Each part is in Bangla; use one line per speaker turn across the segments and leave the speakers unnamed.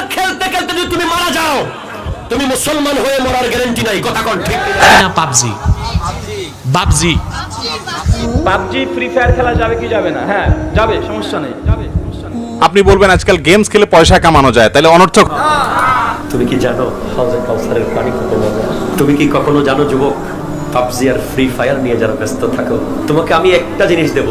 ফায়ার খেলতে খেলতে যদি তুমি মারা যাও, তুমি মুসলমান হয়ে মরার গ্যারান্টি নাই। কথা কোন ঠিক
না? পাবজি
পাবজি ফ্রি ফায়ার খেলা যাবে কি যাবে না? হ্যাঁ যাবে, সমস্যা নেই, যাবে।
আপনি বলবেন আজকাল গেমস খেলে পয়সা কামানো যায়, তাহলে অনর্থক।
তুমি কি জানো হাউজে কাউসারের পানি কত মজা? তুমি কি কখনো জানো যুবক, পাবজি আর ফ্রি ফায়ার নিয়ে যারা ব্যস্ত থাকো, তোমাকে আমি একটা জিনিস দেব,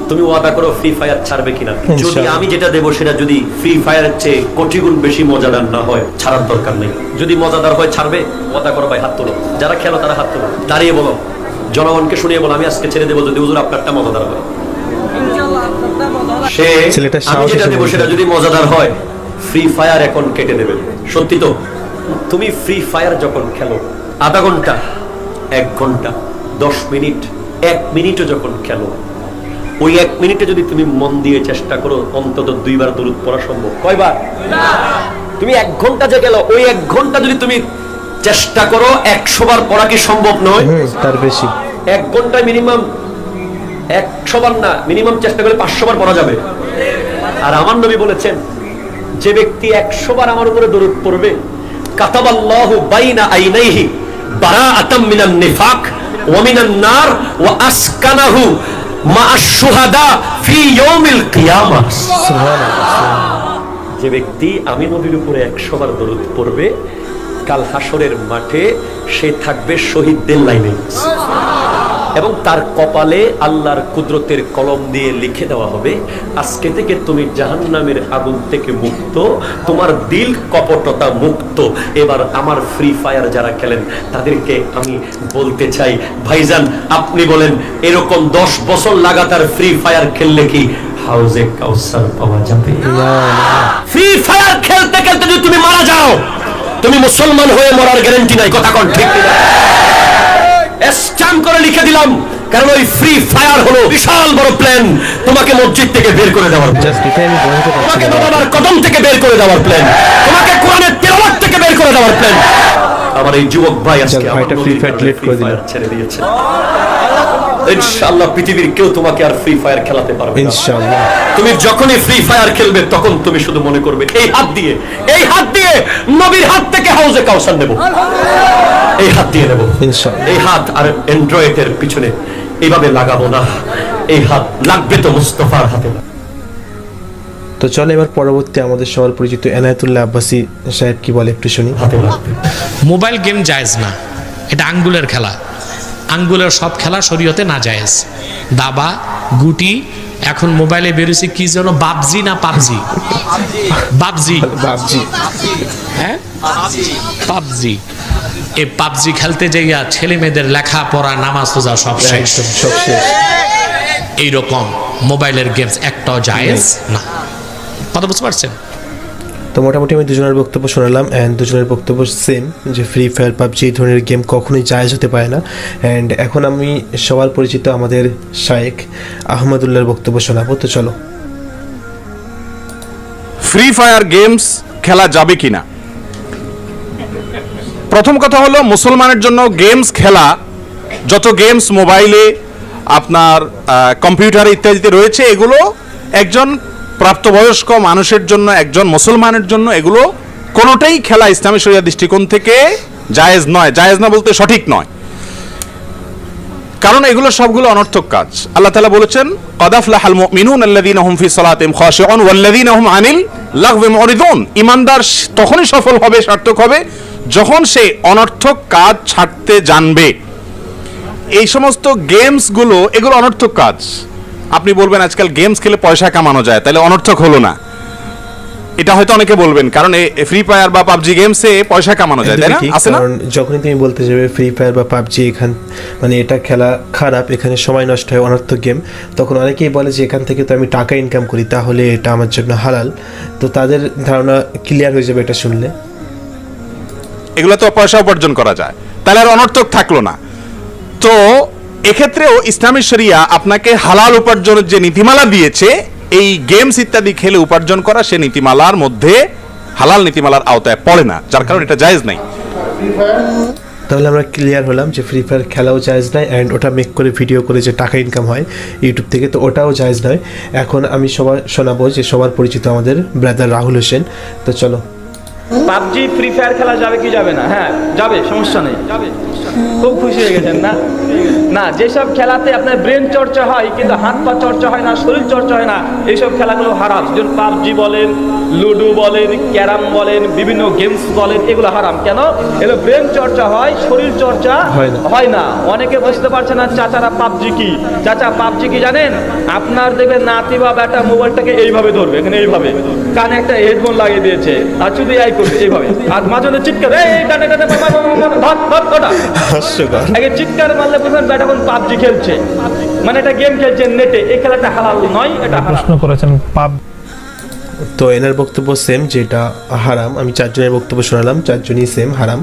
তুমি ওয়াদা করো ফ্রি ফায়ার ছাড়বে কিনা। যদি আমি যেটা দেব সেটা যদি ফ্রি ফায়ারের চেয়ে কোটি গুণ বেশি মজাদার না হয়, ছাড়ার দরকার নেই। যদি মজাদার হয় ছাড়বে, ওয়াদা করো ভাই, হাত তোলো। যারা খেলো তারা হাত তোলো, দাঁড়িয়ে বলো, জনগণকে শুনিয়ে বলো আমি আজকে ছেড়ে দেবো যদি হুজুর আপনারটা মজাদার হয়। সে আমি যেটা দেবো সেটা যদি মজাদার হয়, ফ্রি ফায়ার এখন কেটে দেবে। সত্যি তো? তুমি ফ্রি ফায়ার যখন খেলো আধা ঘন্টা, 1 ঘন্টা, 10 মিনিট, 1 মিনিটও যখন খেলো, ওই 1 মিনিটে যদি তুমি মন দিয়ে চেষ্টা করো অন্তত 2 বার দরুদ পড়া সম্ভব। কয়বার? তুমি 1 ঘন্টা যে গেল, ওই 1 ঘন্টা যদি তুমি চেষ্টা করো 100 বার পড়া কি সম্ভব নয়?
তার বেশি।
1 ঘন্টায় মিনিমাম 100 বার না, মিনিমাম চেষ্টা করলে 500 বার পড়া যাবে। আর আমার নবী বলেছেন, যে ব্যক্তি 100 বার আমার উপরে দরুদ পড়বে, কাতাবাল্লাহু বাইনা আইনাইহি বারাআতাম মিনান নিফাক ওয়া মিনান নার ওয়া আসকানাহু মা'আশ শুহাদা ফি ইয়াউমিল কিয়ামাহ। যে ব্যক্তি আমি নবীর উপরে 100 বার দরুদ পড়বে, কাল হাসরের মাঠে সে থাকবে শহীদদের লাইনে, এবং তার কপালে আল্লাহর কুদরতের কলম দিয়ে লিখে দেওয়া হবে, আজকে থেকে তুমি জাহান্নামের আগুন থেকে মুক্ত, তোমার দিল কপটতা মুক্ত। এবার আমার ফ্রি ফায়ার যারা খেলেন তাদেরকে আমি বলতে চাই, ভাইজান আপনি বলেন এরকম 10 বছর লাগাতার ফ্রি ফায়ার খেললে কি হাউজে কাউসার পাওয়া যাবে? ফ্রি ফায়ার খেলতে খেলতে যদি তুমি মারা যাও, তুমি মুসলমান হয়ে মরার গ্যারান্টি নাই। কথা কোন ঠিক না? স্ট্যাম্প করে লিখে দিলাম, কারণ ওই ফ্রি ফায়ার হলো বিশাল বড় প্ল্যান, তোমাকে মসজিদ থেকে বের করে দেওয়ার, তোমাকে বাবার কদম থেকে বের করে দেওয়ার প্ল্যান, তোমাকে কোরআনের তেলাওয়াত থেকে বের করে দেওয়ার প্ল্যান। আমার এই যুবক ভাই আজকে
ভাইটা ফ্রি ফায়ার ডিলিট করে দিল,
ছেড়ে দিয়েছে। ইনশাআল্লাহ পৃথিবীর কেউ তোমাকে আর ফ্রি ফায়ার খেলাতে পারবে না
ইনশাআল্লাহ।
তুমি যখনই ফ্রি ফায়ার খেলবে তখন তুমি শুধু মনে করবে এই হাত দিয়ে নবীর হাত থেকে হাউজে কাউসার নেব, এই হাত দিয়ে নেব
ইনশাআল্লাহ।
এই হাত আর অ্যান্ড্রয়েডের পিছনে এইভাবে লাগাবো না, এই হাত লাগবে তো মুস্তাফার হাতে।
তো চলো এবার পরবর্তী আমাদের সবার পরিচিত এনায়েতুল্লাহ আব্বাসী সাহেব কি বলে একটু শুনি।
হাতে লাগবে।
মোবাইল গেম জায়েজ না, এটা আঙ্গুলের খেলা। আঙ্গুলের সব খেলা শরীয়তে না জায়েজ। দাবা, গুটি, এখন মোবাইলে বেরোছে কি যেন বাবজি না পাবজি, বাবজি, হ্যাঁ পাবজি। এই পাবজি খেলতে যাইয়া ছেলে মেয়েদের লেখাপড়া, নামাজ রোজা সব শেষ। এইরকম মোবাইলের গেমস একটাও জায়েজ না। কথা বুঝতে পারছেন?
তো মোটামুটি আমি দুজনের বক্তব্য শোনালাম, অ্যান্ড দুজনের বক্তব্য সেম, যে ফ্রি ফায়ার পাবজি এই ধরনের গেম কখনোই জায়েজ হতে পারে না। অ্যান্ড এখন আমি সবার পরিচিত আমাদের শায়েখ আহমদুল্লাহর বক্তব্য শোনাবো। তো চলো।
ফ্রি ফায়ার গেমস খেলা যাবে কিনা? প্রথম কথা হলো, মুসলমানের জন্য গেমস খেলা, যত গেমস মোবাইলে আপনার কম্পিউটারে ইত্যাদিতে রয়েছে, এগুলো একজন প্রাপ্তবয়স্ক মানুষের জন্য, একজন মুসলমানের জন্য এগুলো কোনোটাই খেলা ইসলামী শরিয়াহ দৃষ্টিকোণ থেকে জায়েজ নয়। জায়েজ না বলতে সঠিক নয়, কারণ এগুলো সবগুলো অনর্থক কাজ। আল্লাহ তাআলা বলেছেন, ক্বাদ আফলাহাল মুমিনুন আল্লাযীনা হুম ফি সালাতিহিম খাশিউন ওয়াল্লাযীনা হুম আনিল লাগবি মুরিদুন। ঈমানদার তখনই সফল হবে, সার্থক হবে, যখন সে অনর্থক কাজ ছাড়তে জানবে। এই সমস্ত গেমসগুলো এগুলো অনর্থক কাজ। আপনি বলবেন আজকাল গেমস খেলে পয়সা কামানো যায়, তাহলে অনর্থক হলো না? এটা হয়তো অনেকে বলবেন, কারণ ফ্রি ফায়ার বা পাবজি গেমসে পয়সা কামানো যায়, তাই না? আছে না?
কারণ যখনই তুমি বলতে যাবে ফ্রি ফায়ার বা পাবজি এখান মানে এটা খেলা খারাপ, এখানে সময় নষ্ট হয়, অনর্থক গেম, তখন অনেকেই বলে যে এখান থেকে তো আমি টাকা ইনকাম করি, তাহলে এটা আমার জন্য হালাল। তো তাদের ধারণা ক্লিয়ার হয়ে যাবে এটা শুনলে।
এগুলো তো পয়সা উপার্জন করা যায়, তাহলে আর অনর্থক থাকলো না। তো এক্ষেত্রেও ইসলামী শরিয়া আপনাকে হালাল উপার্জনের যে নীতিমালা দিয়েছে, এই গেমস ইত্যাদি খেলে উপার্জন করা, সে নীতিমালার মধ্যে হালাল নীতিমালার আওতায় পড়ে না, যার কারণে এটা জায়েজ নাই।
তাহলে আমরা ক্লিয়ার হলাম যে ফ্রি ফায়ার খেলাও জায়েজ নয়, অ্যান্ড ওটা মেক করে ভিডিও করে যে টাকা ইনকাম হয় ইউটিউব থেকে, তো ওটাও জায়েজ নয়। এখন আমি সবার শোনাবো যে সবার পরিচিত আমাদের ব্রাদার রাহুল হোসেন। তো চলো।
পাবজি ফ্রি ফায়ার খেলা যাবে কি যাবে না? হ্যাঁ যাবে, সমস্যা নেই, যাবে। খুব খুশি হয়ে গেছেন না? না, যেসব খেলাতে আপনার ব্রেন চর্চা হয় কিন্তু হাত পা চর্চা হয় না, শরীর চর্চা হয় না, এইসব খেলাগুলো হারাম। যেমন পাবজি বলেন, লুডো বলেন, ক্যারাম বলেন, বিভিন্ন গেমস বলেন, এগুলো হারাম। কেন? এগুলো ব্রেন চর্চা হয়, শরীর চর্চা হয় না। অনেকে বুঝতে পারছে না চাচারা পাবজি কি। চাচা পাবজি কি জানেন? আপনার দেখবেন নাতি বা বেটা মোবাইলটাকে এইভাবে ধরবে, এখানে এইভাবে কানে একটা হেডফোন লাগিয়ে দিয়েছে আর শুধু এই করবে এইভাবে, আর মাঝে মাঝে চিৎকার, এই কানে কানে আগে চিৎকার মারলে বুঝবেন বেটা কোন পাবজি খেলছে, মানে এটা গেম খেলছে নেটে। এই খেলাটা হালাল নয়, এটা
প্রশ্ন করেছেন
তো এনার বক্তব্য সেম, যেটা হারাম। আমি চারজনের বক্তব্য শোনালাম, চারজনই সেম হারাম।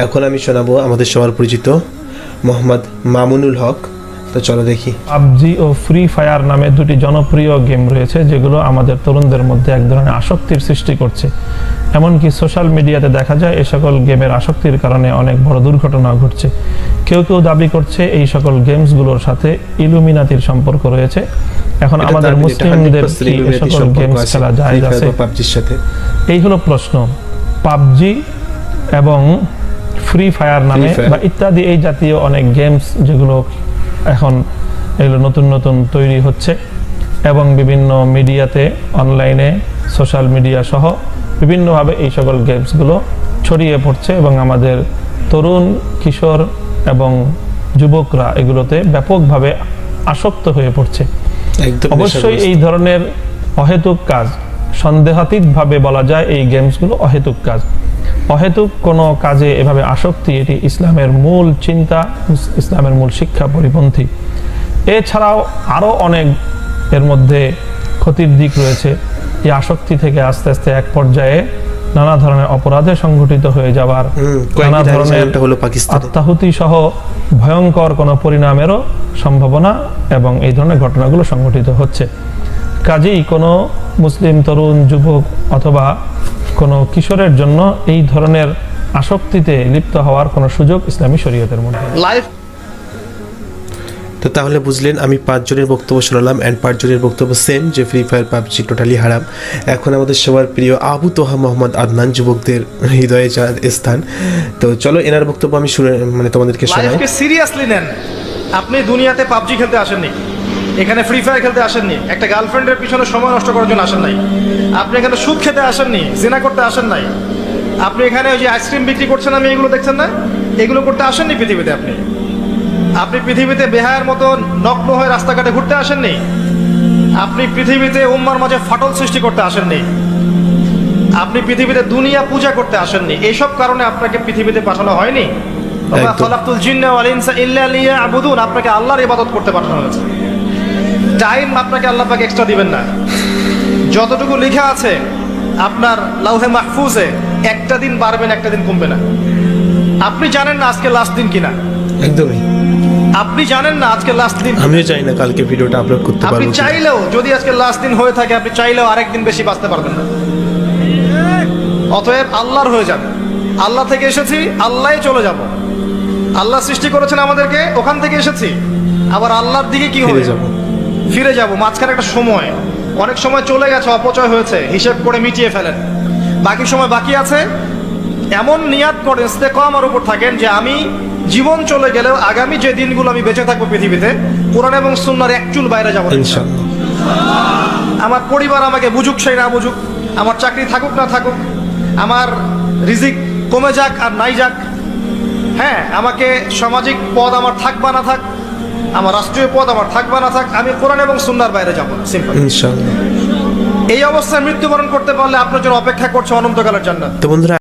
এখন আমি শোনাবো আমাদের সবার পরিচিত মোহাম্মদ মামুনুল হক। তো চলো দেখি।
পাবজি ও ফ্রি ফায়ার নামে দুটি জনপ্রিয় গেম রয়েছে যেগুলো আমাদের তরুণদের মধ্যে এক ধরনের আসক্তির সৃষ্টি করছে। এমনকি সোশ্যাল মিডিয়াতে দেখা যায় এই সকল গেমের আসক্তির কারণে অনেক বড় দুর্ঘটনা ঘটছে। কেউ কেউ দাবি করছে এই সকল গেমসগুলোর সাথে ইলুমিনাতির সম্পর্ক রয়েছে। এখন আমাদের মুসলিমদের কি এই সকল গেমস খেলা জায়েজ আছে?
পাবজির সাথে
এই হলো প্রশ্ন। পাবজি এবং ফ্রি ফায়ার নামে বা ইত্যাদি এই জাতীয় অনেক গেমস যেগুলো এখন এগুলো নতুন নতুন তৈরি হচ্ছে এবং বিভিন্ন মিডিয়াতে, অনলাইনে, সোশ্যাল মিডিয়া সহ বিভিন্নভাবে এই সকল গেমসগুলো ছড়িয়ে পড়ছে এবং আমাদের তরুণ, কিশোর এবং যুবকরা এগুলোতে ব্যাপকভাবে আসক্ত হয়ে পড়ছে। অবশ্যই এই ধরনের অহেতুক কাজ, সন্দেহাতীতভাবে বলা যায় এই গেমসগুলো অহেতুক কাজ। অহেতুক কোনো কাজে এভাবে আসক্তি, এটি ইসলামের মূল চিন্তা, ইসলামের মূল শিক্ষা পরিপন্থী। এছাড়াও আরও অনেক এর মধ্যে ক্ষতির দিক রয়েছে। এই আসক্তি থেকে আস্তে আস্তে এক পর্যায়ে নানা ধরনের অপরাধে সংঘটিত হয়ে যাওয়ার, নানা ধরনের আত্মাহুতি সহ ভয়ঙ্কর কোনো পরিণামেরও সম্ভাবনা এবং এই ধরনের ঘটনাগুলো সংঘটিত হচ্ছে। কাজেই কোনো মুসলিম তরুণ, যুবক অথবা কোনো কিশোরের জন্য এই ধরনের আসক্তিতে লিপ্ত হওয়ার কোনো সুযোগ ইসলামী শরীয়তের মধ্যে।
তো তাহলে বুঝলেন, আমি পাঁচজনের বক্তব্য শোনালাম অ্যান্ড পাঁচজনের বক্তব্য সেম, যে ফ্রি ফায়ার পাবজি টোটালি হারাম। এখন আমাদের সবার প্রিয় আবু তোহা মোহাম্মদ আদনান, যুবকদের হৃদয়ে যার স্থান। তো চলো এনার বক্তব্য আমি শুনে তোমাদেরকে শোনাই।
লাইফকে সিরিয়াসলি নেন। আপনি দুনিয়াতে পাবজি খেলতে আসেননি, এখানে ফ্রি ফায়ার খেলতে আসেননি, একটা গার্লফ্রেন্ডের পিছনে সময় নষ্ট করার জন্য আসেন নাই, আপনি এখানে সুদ খেতে আসেননি, জিনা করতে আসেন নাই, আপনি এখানে ওই যে আইসক্রিম বিক্রি করছেন আমি এগুলো দেখছেন না, এগুলো করতে আসেননি পৃথিবীতে। আপনি পৃথিবীতে বেহায়ার মতো নগ্ন হয়ে রাস্তাঘাটে ঘুরতে আসেননি, আপনি পৃথিবীতে উম্মার মাঝে ফাটল সৃষ্টি করতে আসেননি, আপনি পৃথিবীতে দুনিয়া পূজা করতে আসেননি। এইসব কারণে আপনাকে পৃথিবীতে পাঠানো হয়নি। আপনাকে আল্লাহর ইবাদত করতে পাঠানো হয়েছে। টাইম আপনাকে আল্লাহ পাক এক্সট্রা দিবেন না। যতটুকু লেখা আছে আপনার লাউহে মাহফুজে, একটা দিন বাড়বেন, একটা দিন কমবে না। আপনি জানেন না আজকে লাস্ট দিন কিনা,
একদমই
আপনি জানেন না আজকে লাস্ট দিন।
আমিও চাই না কালকে ভিডিওটা আপলোড করতে পারবো।
আপনি চাইলেও, যদি আজকে লাস্ট দিন হয়ে থাকে, আপনি চাইলেও আরেকদিন বেশি বাঁচতে পারবেন না। অতএব আল্লাহর হয়ে যান। আল্লাহ থেকে এসেছি, আল্লাহই চলে যাব। আল্লাহ সৃষ্টি করেছেন আমাদেরকে, ওখান থেকে এসেছি, আবার আল্লাহর দিকে কি হয়ে যাব, ফিরে যাব। মাঝখানে একটা সময়, অনেক সময় চলে গেছে, অপচয় হয়েছে, হিসেব করে মিটিয়ে ফেলেন। বাকি সময় বাকি আছে, এমন নিয়াত করেন, ইস্তেকামার উপর থাকেন যে আমি জীবন চলে গেলেও আগামী যে দিনগুলো আমি বেঁচে থাকবো পৃথিবীতে, কোরআন এবং সুন্নাহর এক চুল বাইরে যাবো ইনশাআল্লাহ। আমার পরিবার আমাকে বুঝুক সেই না বুঝুক, আমার চাকরি থাকুক না থাকুক, আমার রিজিক কমে যাক আর নাই যাক, হ্যাঁ, আমাকে সামাজিক পদ আমার থাক বা না থাক, আমার রাষ্ট্রীয় পদ আমার থাক বা না থাক, আমি কোরআন এবং সুন্নাহর বাইরে যাবো না, সিম্পল ইনশাআল্লাহ। এই অবস্থায় মৃত্যুবরণ করতে পারলে আপনার জন্য অপেক্ষা করছে অনন্তকালের জান্নাত।
তো বন্ধুরা,